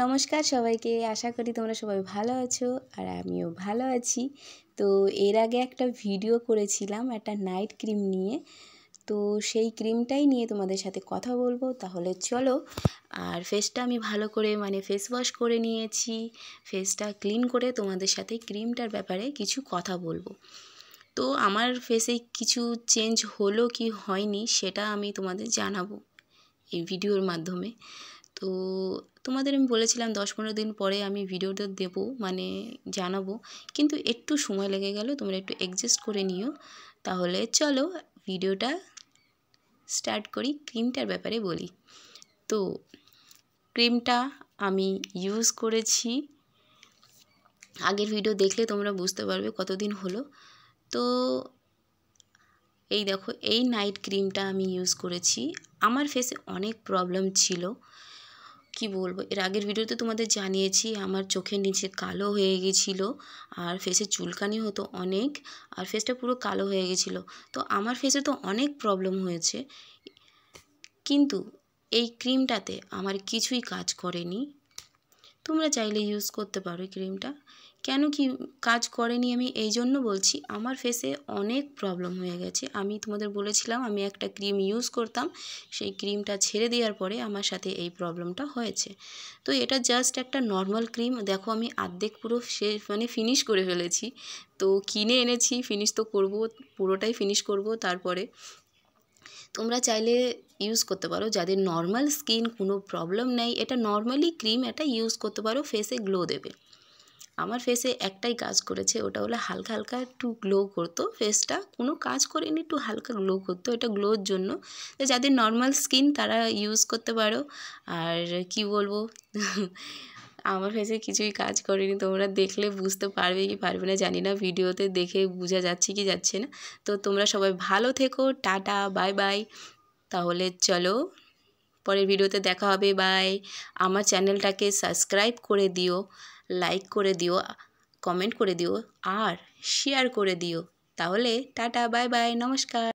নমস্কার সবাইকে, আশা করি তোমরা সবাই ভালো আছো আর আমিও ভালো আছি। তো এর আগে একটা ভিডিও করেছিলাম একটা নাইট ক্রিম নিয়ে, তো সেই ক্রিমটাই নিয়ে তোমাদের সাথে কথা বলবো। তাহলে চলো। আর ফেসটা আমি ভালো করে ফেস ওয়াশ করে নিয়েছি, ফেসটা ক্লিন করে তোমাদের সাথে ক্রিমটার ব্যাপারে কিছু কথা বলবো। তো আমার ফেসে কিছু চেঞ্জ হলো কি হয়নি সেটা আমি তোমাদের জানাবো এই ভিডিওর মাধ্যমে। তো তোমাদের আমি বলেছিলাম 10-15 দিন পরে আমি ভিডিওটা দেবো, জানাবো, কিন্তু একটু সময় লেগে গেল, তোমরা একটু অ্যাডজাস্ট করে নিও। তাহলে চলো ভিডিওটা স্টার্ট করি, ক্রিমটার ব্যাপারে বলি। তো ক্রিমটা আমি ইউজ করেছি, আগের ভিডিও দেখলে তোমরা বুঝতে পারবে কতদিন হলো। তো এই দেখো, এই নাইট ক্রিমটা আমি ইউজ করেছি। আমার ফেসে অনেক প্রবলেম ছিল, কি বলবো, এর আগের ভিডিওতে তোমাদের জানিয়েছি আমার চোখের নিচে কালো হয়ে গেছিলো আর ফেসে চুলকানি হতো অনেক, আর ফেসটা পুরো কালো হয়ে গেছিলো। তো আমার ফেসে তো অনেক প্রবলেম হয়েছে, কিন্তু এই ক্রিমটাতে আমার কিছুই কাজ করেনি। তোমরা চাইলে ইউজ করতে পারো এই ক্রিমটা। কেন কি কাজ করেনি আমি এই জন্য বলছি, আমার ফেসে অনেক প্রবলেম হয়ে গেছে। আমি তোমাদের বলেছিলাম আমি একটা ক্রিম ইউজ করতাম, সেই ক্রিমটা ছেড়ে দেওয়ার পরে আমার সাথে এই প্রবলেমটা হয়েছে। তো এটা জাস্ট একটা নর্মাল ক্রিম, দেখো আমি অর্ধেক পুরো ফিনিশ করে ফেলেছি। তো কিনে এনেছি, ফিনিশ তো করবো, পুরোটাই ফিনিশ করব। তারপরে তোমরা চাইলে ইউজ করতে পারো, যাদের নর্মাল স্কিন, কোনো প্রবলেম নেই, এটা নর্মালি ক্রিম এটা ইউজ করতে পারো, ফেসে গ্লো দেবে। আমার ফেসে একটাই কাজ করেছে, ওটা হলো হালকা হালকা একটু গ্লো করতো, ফেসটা কোনো কাজ করেনি, একটু হালকা গ্লো করতো, এটা গ্লোর জন্য। তো যাদের নর্মাল স্কিন তারা ইউজ করতে পারো। আর কি বলবো আমার ফেসে কিছুই কাজ করেনি, তোমরা দেখলে বুঝতে পারবে কি পারবে না জানি না, ভিডিওতে দেখে বোঝা যাচ্ছে কি যাচ্ছে না। তো তোমরা সবাই ভালো থেকো, টাটা, বাই বাই। তাহলে চলো পরের ভিডিওতে দেখা হবে, বাই। আমার চ্যানেলটাকে সাবস্ক্রাইব করে দিও, লাইক করে দিও, কমেন্ট করে দিও আর শেয়ার করে দিও। তাহলে টাটা, বাই বাই, নমস্কার।